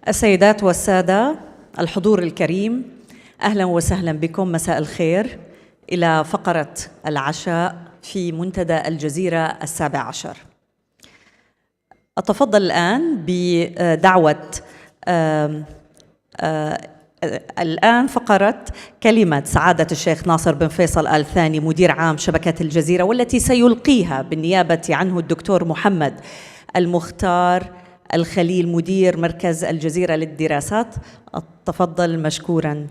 السيدات والسادة، الحضور الكريم، أهلا وسهلا بكم. مساء الخير إلى فقرة العشاء في منتدى الجزيرة 17. أتفضل الآن بدعوة الآن فقرة كلمة سعادة الشيخ ناصر بن فيصل آل ثاني مدير عام شبكة الجزيرة، والتي سيلقيها بالنيابة عنه الدكتور محمد المختار الخليل مدير مركز الجزيرة للدراسات. تفضل مشكورا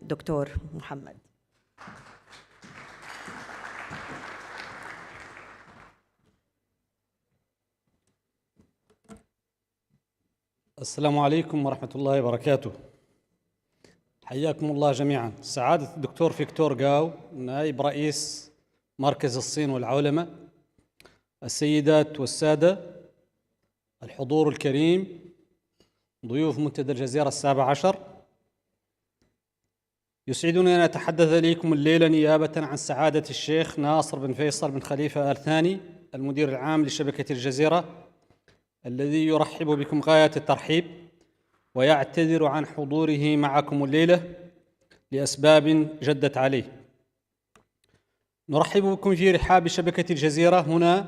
دكتور محمد. السلام عليكم ورحمة الله وبركاته. حياكم الله جميعا. سعادة الدكتور فيكتور غاو نائب رئيس مركز الصين والعولمة، السيدات والسادة، الحضور الكريم، ضيوف منتدى الجزيرة 17، يسعدني أن أتحدث إليكم الليلة نيابة عن سعادة الشيخ ناصر بن فيصل بن خليفة آل ثاني المدير العام لشبكة الجزيرة، الذي يرحب بكم غاية الترحيب ويعتذر عن حضوره معكم الليلة لأسباب جدت عليه. نرحب بكم في رحاب شبكة الجزيرة هنا،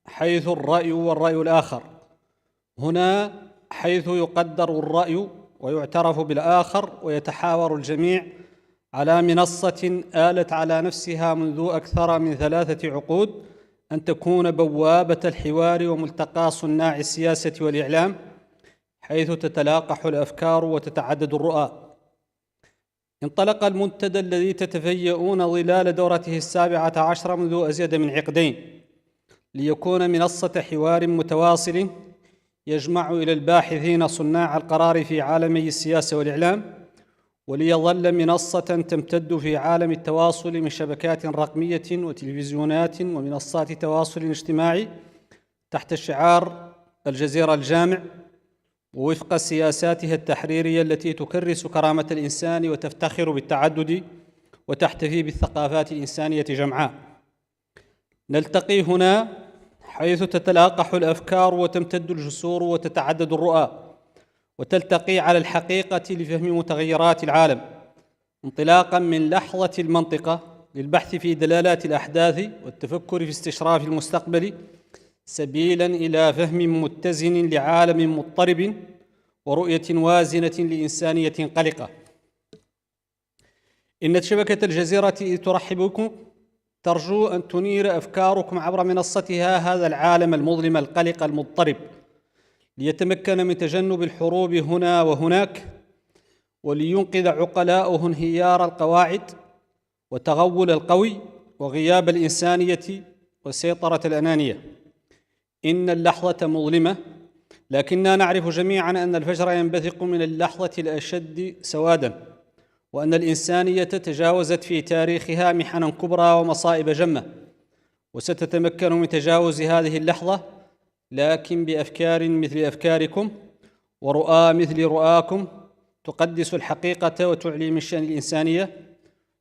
حيث الرأي والرأي الآخر، هنا حيث يقدر الرأي ويعترف بالآخر ويتحاور الجميع على منصة آلت على نفسها منذ أكثر من 3 عقود أن تكون بوابة الحوار وملتقى صناع السياسة والإعلام، حيث تتلاقح الأفكار وتتعدد الرؤى. انطلق المنتدى الذي تتفيئون ظلال دورته 17 منذ أزيد من عقدين ليكون منصة حوار متواصل يجمع إلى الباحثين صناع القرار في عالمي السياسة والإعلام، وليظل منصة تمتد في عالم التواصل من شبكات رقمية وتلفزيونات ومنصات تواصل اجتماعي تحت شعار الجزيرة الجامع، ووفق سياساتها التحريرية التي تكرس كرامة الإنسان وتفتخر بالتعدد وتحتفي بالثقافات الإنسانية جمعاء. نلتقي هنا حيث تتلاقح الأفكار وتمتد الجسور وتتعدد الرؤى، وتلتقي على الحقيقة لفهم متغيرات العالم، انطلاقا من لحظة المنطقة للبحث في دلالات الأحداث والتفكر في استشراف المستقبل، سبيلا إلى فهم متزن لعالم مضطرب ورؤية وازنة لإنسانية قلقة. إن شبكة الجزيرة ترحب بكم، ترجو أن تنير أفكاركم عبر منصتها هذا العالم المظلم القلق المضطرب، ليتمكن من تجنب الحروب هنا وهناك، ولينقذ عقلاؤه انهيار القواعد وتغول القوي وغياب الإنسانية وسيطرة الأنانية. إن اللحظة مظلمة، لكننا نعرف جميعا أن الفجر ينبثق من اللحظة الأشد سوادا، وأن الإنسانية تجاوزت في تاريخها محنا كبرى ومصائب جمة، وستتمكن من تجاوز هذه اللحظة، لكن بأفكار مثل أفكاركم ورؤى مثل رؤاكم تقدس الحقيقة وتعلي من شأن الإنسانية،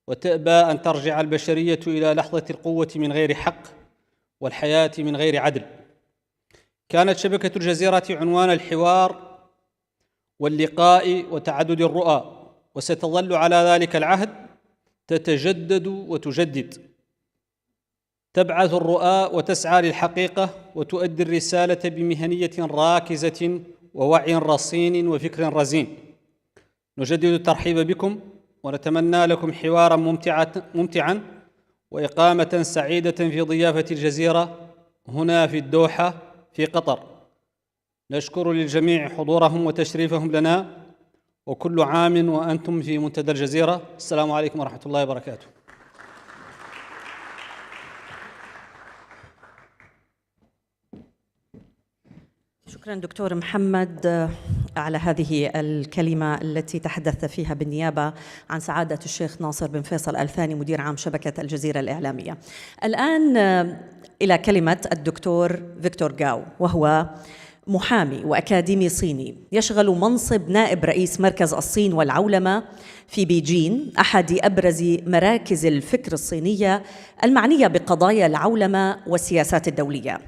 وتأبى أن ترجع البشرية إلى لحظة القوة من غير حق والحياة من غير عدل. كانت شبكة الجزيرة عنوان الحوار واللقاء وتعدد الرؤى، وستظل على ذلك العهد تتجدد وتجدد، تبعث الرؤى وتسعى للحقيقة وتؤدي الرسالة بمهنية راكزة ووعي رصين وفكر رزين. نجدد الترحيب بكم ونتمنى لكم حوارا ممتعا وإقامة سعيدة في ضيافة الجزيرة هنا في الدوحة في قطر. نشكر للجميع حضورهم وتشريفهم لنا، وكل عام وأنتم في منتدى الجزيرة. السلام عليكم ورحمة الله وبركاته. شكرا دكتور محمد على هذه الكلمة التي تحدث فيها بالنيابة عن سعادة الشيخ ناصر بن فيصل آل ثاني مدير عام شبكة الجزيرة الإعلامية. الآن إلى كلمة الدكتور فيكتور غاو، وهو محامي وأكاديمي صيني يشغل منصب نائب رئيس مركز الصين والعولمة في بيجين، أحد أبرز مراكز الفكر الصينية المعنية بقضايا العولمة والسياسات الدولية.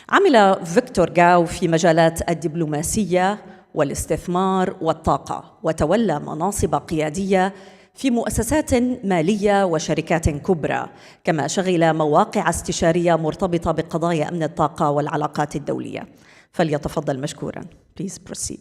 عمل فيكتور غاو في مجالات الدبلوماسية والاستثمار والطاقة، وتولى مناصب قيادية في مؤسسات مالية وشركات كبرى، كما شغل مواقع استشارية مرتبطة بقضايا أمن الطاقة والعلاقات الدولية. فليتفضل مشكورا. Please proceed.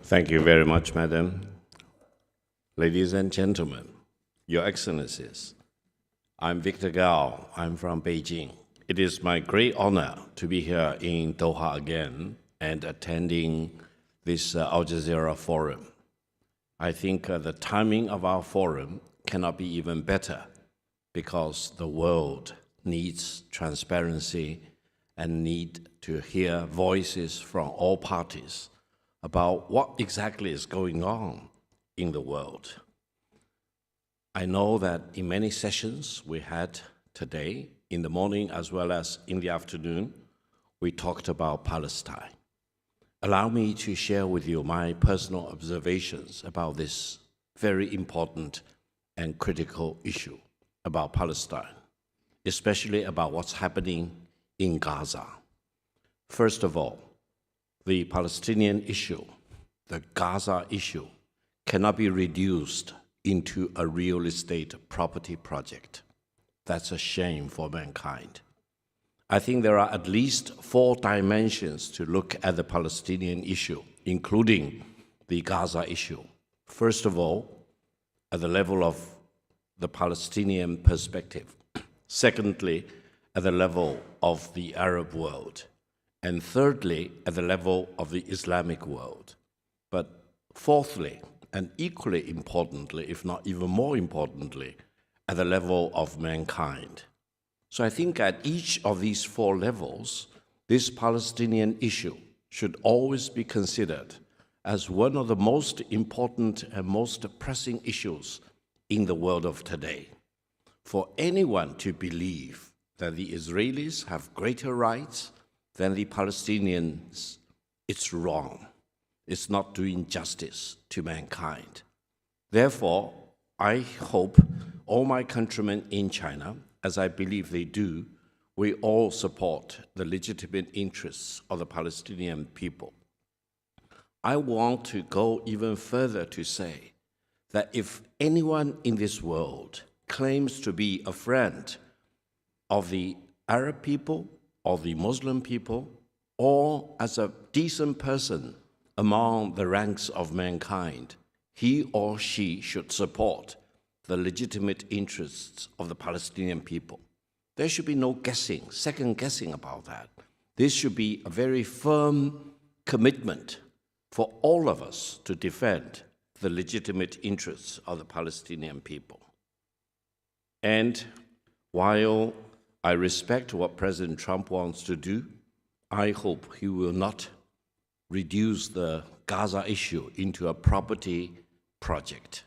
Thank you very much, Madam. Ladies and gentlemen, Your Excellencies, I'm Victor Gao. I'm from Beijing. It is my great honor to be here in Doha again and attending this Al Jazeera forum. I think the timing of our forum cannot be even better because the world needs transparency and need to hear voices from all parties about what exactly is going on in the world. I know that in many sessions we had today, in the morning as well as in the afternoon, we talked about Palestine. Allow me to share with you my personal observations about this very important and critical issue about Palestine, especially about what's happening in Gaza. First of all, the Palestinian issue, the Gaza issue, cannot be reduced into a real estate property project. That's a shame for mankind. I think there are at least 4 dimensions to look at the Palestinian issue, including the Gaza issue. First of all, at the level of the Palestinian perspective. Secondly, at the level of the Arab world. And thirdly, at the level of the Islamic world. But fourthly, and equally importantly, if not even more importantly, at the level of mankind. So I think at each of these 4 levels, this Palestinian issue should always be considered as one of the most important and most pressing issues in the world of today. For anyone to believe that the Israelis have greater rights than the Palestinians, it's wrong. It's not doing justice to mankind. Therefore, I hope all my countrymen in China, as I believe they do, we all support the legitimate interests of the Palestinian people. I want to go even further to say that if anyone in this world claims to be a friend of the Arab people, or the Muslim people, or as a decent person among the ranks of mankind, he or she should support the legitimate interests of the Palestinian people. There should be no guessing, second guessing about that. This should be a very firm commitment for all of us to defend the legitimate interests of the Palestinian people. And while I respect what President Trump wants to do, I hope he will not reduce the Gaza issue into a property project.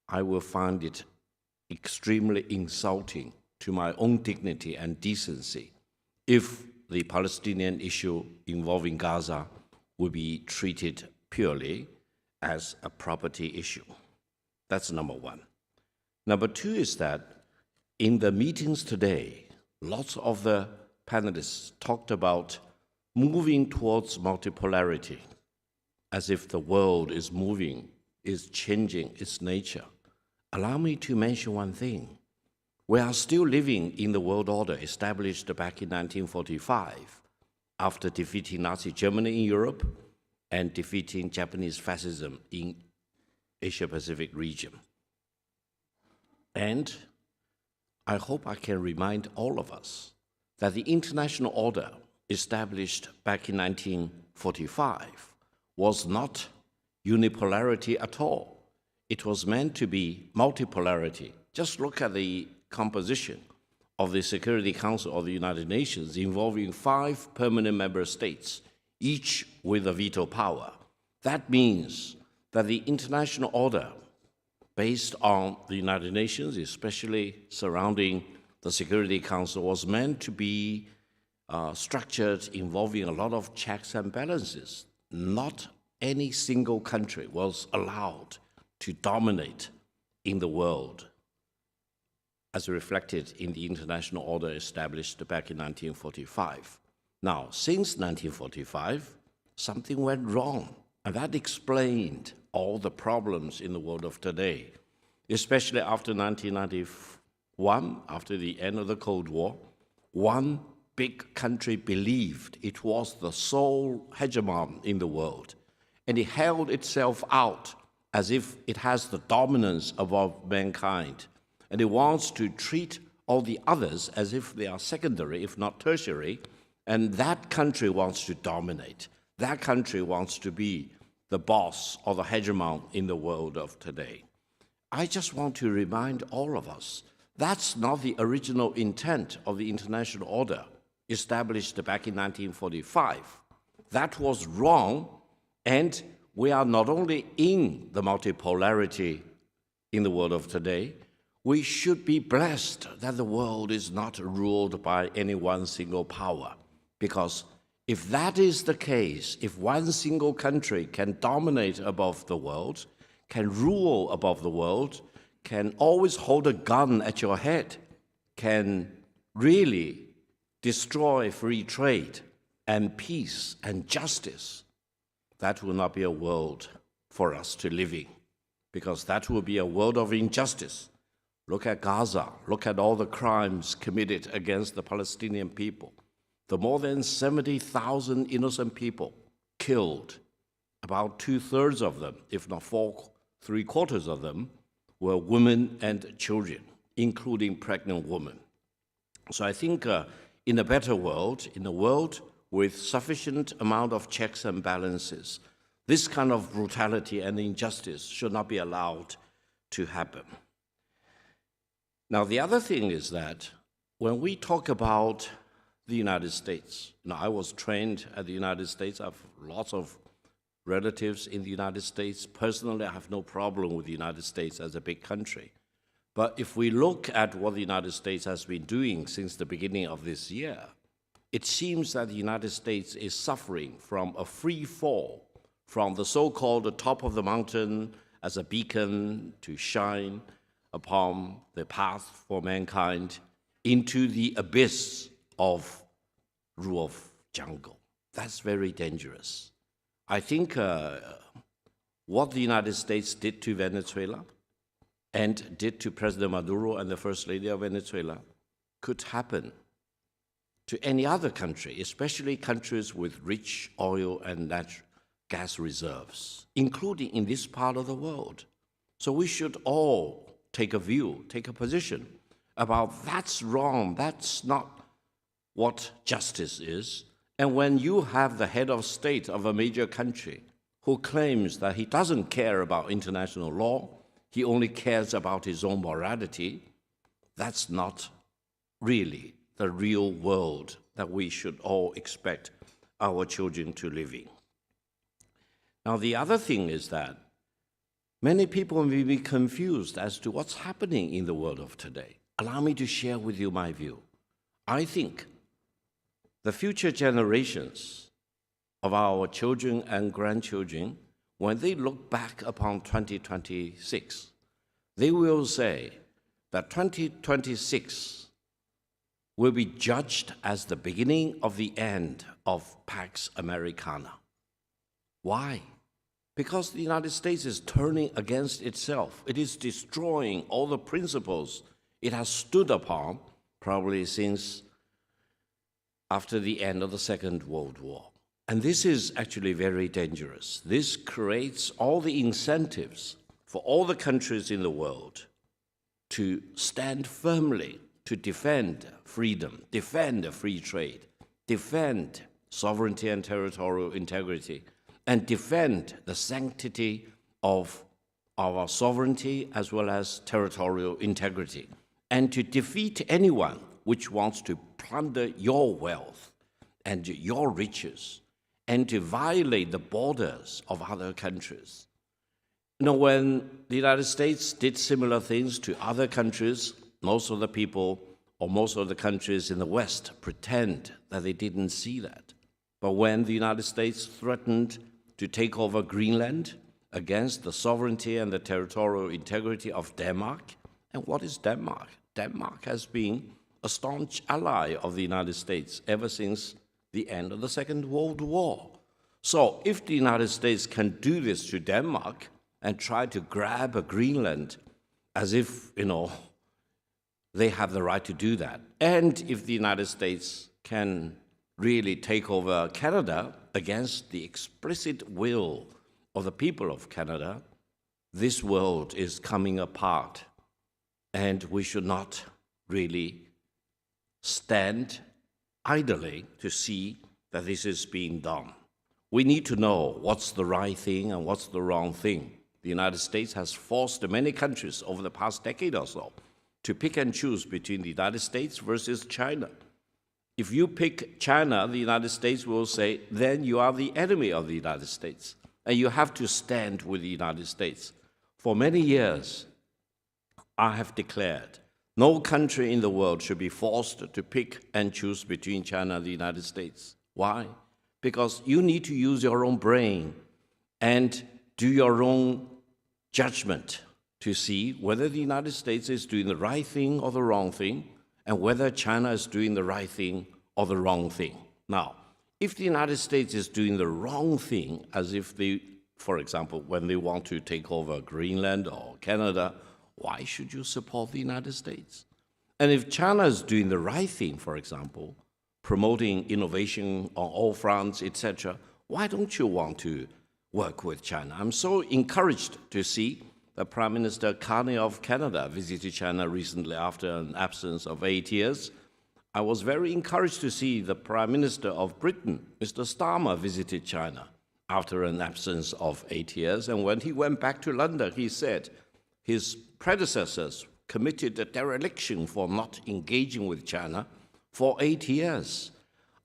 I will find it extremely insulting to my own dignity and decency if the Palestinian issue involving Gaza will be treated purely as a property issue. That's number 1. Number 2 is that in the meetings today, lots of the panelists talked about moving towards multipolarity, as if the world is moving, is changing its nature. Allow me to mention one thing. We are still living in the world order established back in 1945, after defeating Nazi Germany in Europe and defeating Japanese fascism in Asia-Pacific region. And I hope I can remind all of us that the international order established back in 1945 was not unipolarity at all. It was meant to be multipolarity. Just look at the composition of the Security Council of the United Nations involving 5 permanent member states, each with a veto power. That means that the international order based on the United Nations, especially surrounding the Security Council, was meant to be structured involving a lot of checks and balances. not any single country was allowed to dominate in the world, as reflected in the international order established back in 1945. Now, since 1945, something went wrong, and that explained all the problems in the world of today, especially after 1991, after the end of the Cold War. One big country believed it was the sole hegemon in the world, and it held itself out as if it has the dominance above mankind, and it wants to treat all the others as if they are secondary, if not tertiary, and that country wants to dominate. That country wants to be the boss or the hegemon in the world of today. I just want to remind all of us, that's not the original intent of the international order established back in 1945. That was wrong, and we are not only in the multipolarity in the world of today, we should be blessed that the world is not ruled by any one single power. Because if that is the case, if one single country can dominate above the world, can rule above the world, can always hold a gun at your head, can really destroy free trade and peace and justice, that will not be a world for us to live in, because that will be a world of injustice. Look at Gaza. Look at all the crimes committed against the Palestinian people. The more than 70,000 innocent people killed, about 2/3 of them, if not 3/4 of them, were women and children, including pregnant women. So I think in a better world, in a world with sufficient amount of checks and balances, this kind of brutality and injustice should not be allowed to happen. Now, the other thing is that when we talk about the United States, I was trained at the United States. I have lots of relatives in the United States. Personally, I have no problem with the United States as a big country. But if we look at what the United States has been doing since the beginning of this year, it seems that the United States is suffering from a free fall from the so-called top of the mountain as a beacon to shine upon the path for mankind into the abyss of rule of jungle. That's very dangerous. I think what the United States did to Venezuela and did to President Maduro and the First Lady of Venezuela could happen to any other country, especially countries with rich oil and natural gas reserves, including in this part of the world. So we should all take a view, take a position about that's wrong, that's not what justice is. And when you have the head of state of a major country who claims that he doesn't care about international law, he only cares about his own morality, that's not really the real world that we should all expect our children to live in. Now, the other thing is that many people may be confused as to what's happening in the world of today. Allow me to share with you my view. I think the future generations of our children and grandchildren, when they look back upon 2026, they will say that 2026 will be judged as the beginning of the end of Pax Americana. Why? Because the United States is turning against itself. It is destroying all the principles it has stood upon, probably since after the end of the Second World War. And this is actually very dangerous. This creates all the incentives for all the countries in the world to stand firmly to defend freedom, defend free trade, defend sovereignty and territorial integrity, and defend the sanctity of our sovereignty as well as territorial integrity, and to defeat anyone which wants to plunder your wealth and your riches and to violate the borders of other countries. When the United States did similar things to other countries, most of the people or most of the countries in the West pretend that they didn't see that. But when the United States threatened to take over Greenland against the sovereignty and the territorial integrity of Denmark. And what is Denmark? Denmark has been a staunch ally of the United States ever since the end of the Second World War. So if the United States can do this to Denmark and try to grab a Greenland as if, they have the right to do that, and if the United States can really take over Canada against the explicit will of the people of Canada, this world is coming apart, and we should not really stand idly to see that this is being done. We need to know what's the right thing and what's the wrong thing. The United States has forced many countries over the past decade or so to pick and choose between the United States versus China. If you pick China, the United States will say, then you are the enemy of the United States, and you have to stand with the United States. For many years, I have declared no country in the world should be forced to pick and choose between China and the United States. Why? Because you need to use your own brain and do your own judgment to see whether the United States is doing the right thing or the wrong thing, and whether China is doing the right thing or the wrong thing. Now, if the United States is doing the wrong thing, as if they, for example, when they want to take over Greenland or Canada, why should you support the United States? And if China is doing the right thing, for example, promoting innovation on all fronts, etc., why don't you want to work with China? I'm so encouraged to see that Prime Minister Carney of Canada visited China recently after an absence of 8 years. I was very encouraged to see the Prime Minister of Britain, Mr. Starmer, visited China after an absence of 8 years. And when he went back to London, he said his predecessors committed a dereliction for not engaging with China for 8 years.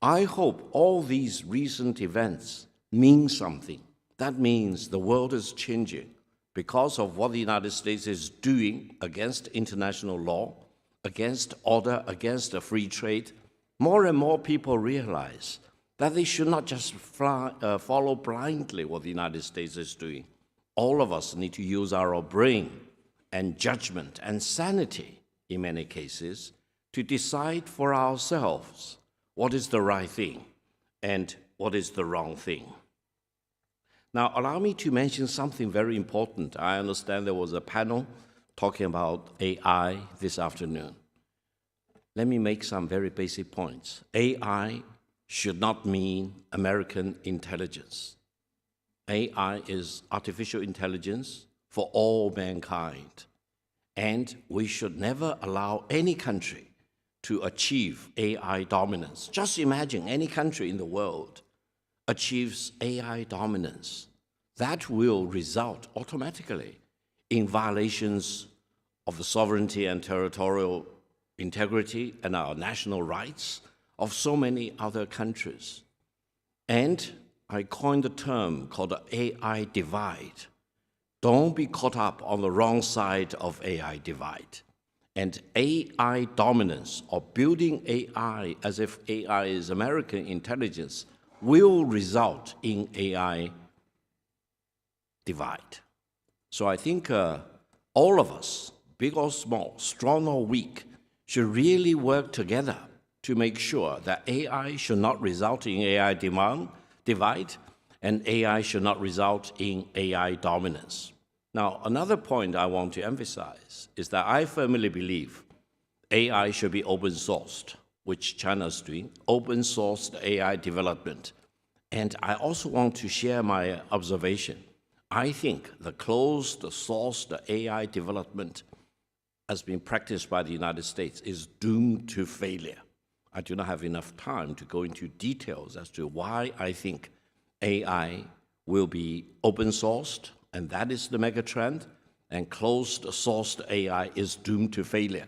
I hope all these recent events mean something. That means the world is changing because of what the United States is doing against international law, against order, against free trade. More and more people realize that they should not just follow blindly what the United States is doing. All of us need to use our brain and judgment and sanity, in many cases, to decide for ourselves what is the right thing and what is the wrong thing. Now, allow me to mention something very important. I understand there was a panel talking about AI this afternoon. Let me make some very basic points. AI should not mean American intelligence. AI is artificial intelligence for all mankind. And we should never allow any country to achieve AI dominance. Just imagine any country in the world achieves AI dominance. That will result automatically in violations of the sovereignty and territorial integrity and our national rights of so many other countries. And I coined a term called the AI divide. Don't be caught up on the wrong side of AI divide. And AI dominance, or building AI as if AI is American intelligence, will result in AI divide. So I think all of us, big or small, strong or weak, should really work together to make sure that AI should not result in AI divide, and AI should not result in AI dominance. Now, another point I want to emphasize is that I firmly believe AI should be open sourced, which China is doing, open sourced AI development. And I also want to share my observation. I think the closed sourced AI development has been practiced by the United States is doomed to failure. I do not have enough time to go into details as to why I think AI will be open sourced, and that is the mega trend, and closed sourced AI is doomed to failure.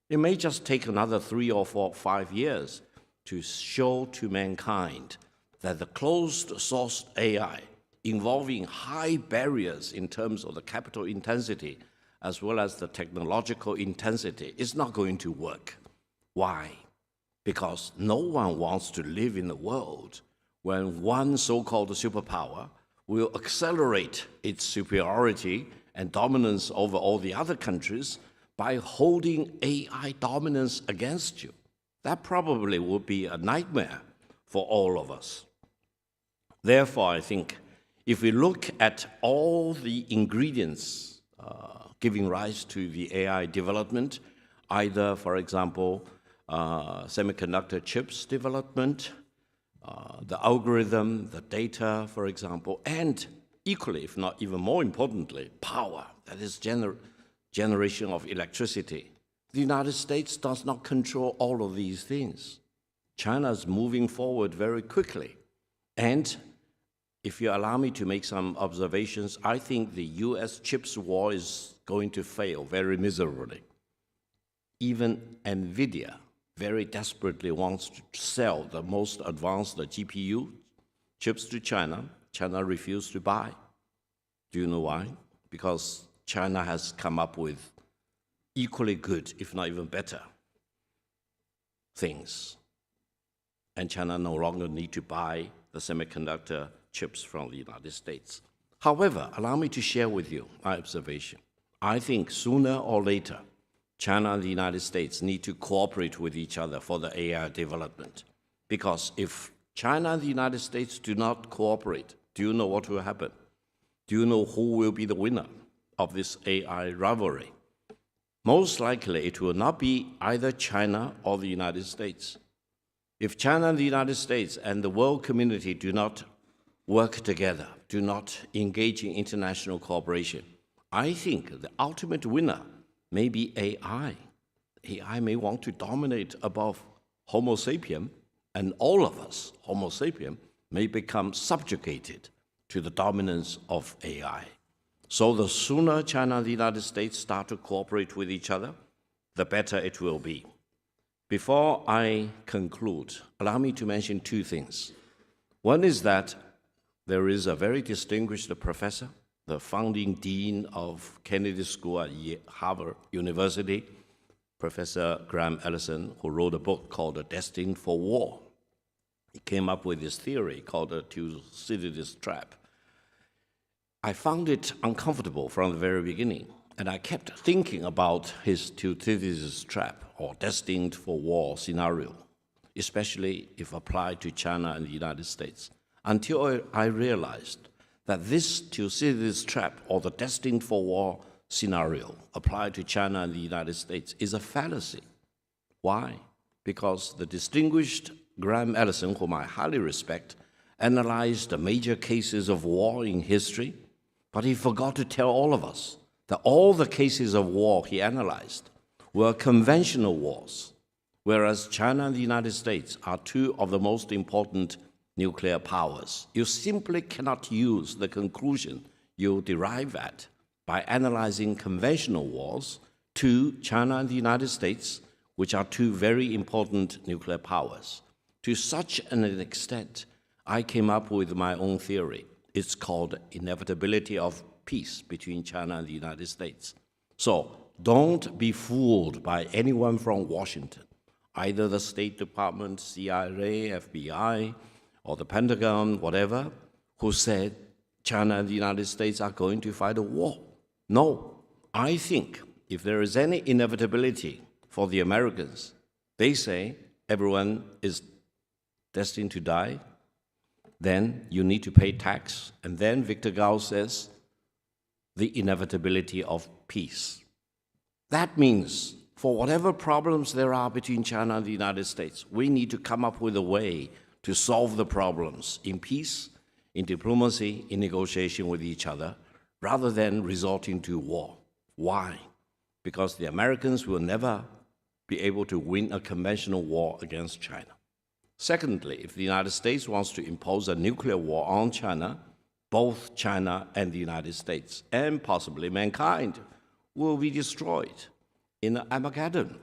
It may just take another 3 or 4 or 5 years to show to mankind that the closed sourced AI, involving high barriers in terms of the capital intensity as well as the technological intensity, is not going to work. Why? Because no one wants to live in a world when one so-called superpower will accelerate its superiority and dominance over all the other countries by holding AI dominance against you. That probably would be a nightmare for all of us. Therefore, I think if we look at all the ingredients giving rise to the AI development, either, for example, semiconductor chips development, the algorithm, the data, for example, and equally, if not even more importantly, power, that is generation of electricity. The United States does not control all of these things. China is moving forward very quickly. And if you allow me to make some observations, I think the US chips war is going to fail very miserably. Even NVIDIA very desperately wants to sell the most advanced GPU chips to China. China refused to buy. Do you know why? Because China has come up with equally good, if not even better, things. And China no longer need to buy the semiconductor chips from the United States. However, allow me to share with you my observation. I think sooner or later, China and the United States need to cooperate with each other for the AI development. Because if China and the United States do not cooperate, do you know what will happen? Do you know who will be the winner of this AI rivalry? Most likely, it will not be either China or the United States. If China and the United States and the world community do not work together, do not engage in international cooperation, I think the ultimate winner may be AI. AI may want to dominate above Homo sapien, and all of us, Homo sapien, may become subjugated to the dominance of AI. So the sooner China and the United States start to cooperate with each other, the better it will be. Before I conclude, allow me to mention two things. One is that there is a very distinguished professor, the founding dean of Kennedy School at Harvard University, Professor Graham Allison, who wrote a book called Destined for War. He came up with this theory called the Thucydides trap. I found it uncomfortable from the very beginning, and I kept thinking about his Thucydides trap, or destined for war scenario, especially if applied to China and the United States, until I realized that this Thucydides trap, or the destined for war scenario applied to China and the United States, is a fallacy. Why? Because the distinguished Graham Allison, whom I highly respect, analyzed the major cases of war in history, but he forgot to tell all of us that all the cases of war he analyzed were conventional wars, whereas China and the United States are two of the most important nuclear powers. You simply cannot use the conclusion you derive at by analyzing conventional wars to China and the United States, which are two very important nuclear powers. To such an extent, I came up with my own theory. It's called inevitability of peace between China and the United States. So don't be fooled by anyone from Washington, either the State Department, CIA, FBI, or the Pentagon, whatever, who said China and the United States are going to fight a war. No, I think if there is any inevitability for the Americans, they say everyone is destined to die, then you need to pay tax. And then Victor Gao says the inevitability of peace. That means for whatever problems there are between China and the United States, we need to come up with a way to solve the problems in peace, in diplomacy, in negotiation with each other, rather than resorting to war. Why? Because the Americans will never be able to win a conventional war against China. Secondly, if the United States wants to impose a nuclear war on China, both China and the United States, and possibly mankind, will be destroyed in Armageddon.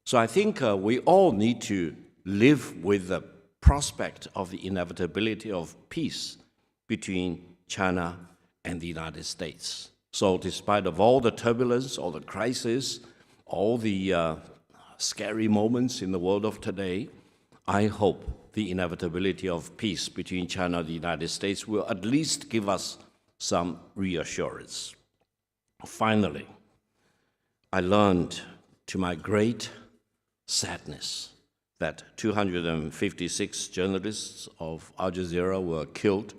So I think we all need to live with the prospect of the inevitability of peace between China and the United States. So despite of all the turbulence, all the crisis, all the scary moments in the world of today, I hope the inevitability of peace between China and the United States will at least give us some reassurance. Finally, I learned to my great sadness that 256 journalists of Al Jazeera were killed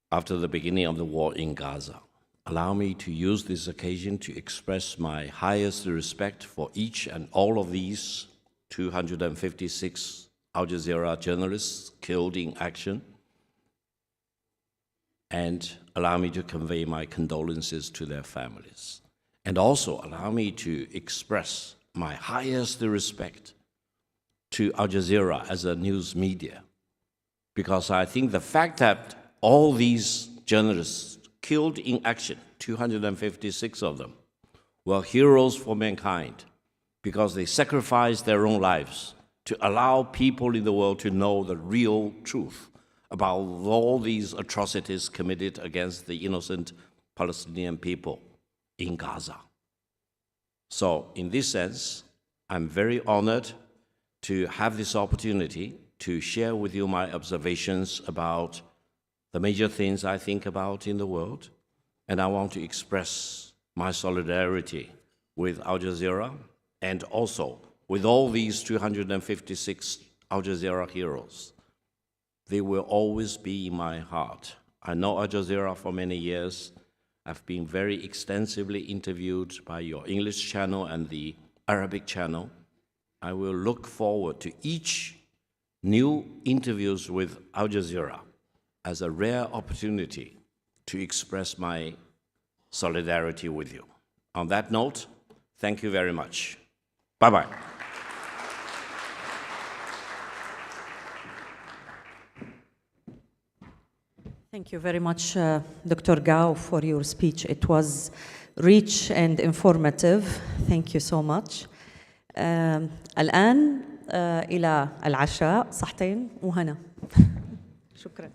after the beginning of the war in Gaza. Allow me to use this occasion to express my highest respect for each and all of these 256 Al Jazeera journalists killed in action, and allow me to convey my condolences to their families. And also allow me to express my highest respect to Al Jazeera as a news media, because I think the fact that all these journalists killed in action, 256 of them, were heroes for mankind because they sacrificed their own lives to allow people in the world to know the real truth about all these atrocities committed against the innocent Palestinian people in Gaza. So in this sense, I'm very honored to have this opportunity to share with you my observations about the major things I think about in the world, and I want to express my solidarity with Al Jazeera and also with all these 256 Al Jazeera heroes. They will always be in my heart. I know Al Jazeera for many years. I've been very extensively interviewed by your English channel and the Arabic channel. I will look forward to each new interviews with Al Jazeera as a rare opportunity to express my solidarity with you. On that note, thank you very much. Bye-bye. Thank you very much, Dr. Gao, for your speech. It was rich and informative. Thank you so much. الآن إلى العشاء، صحتين وهنا. شكراً.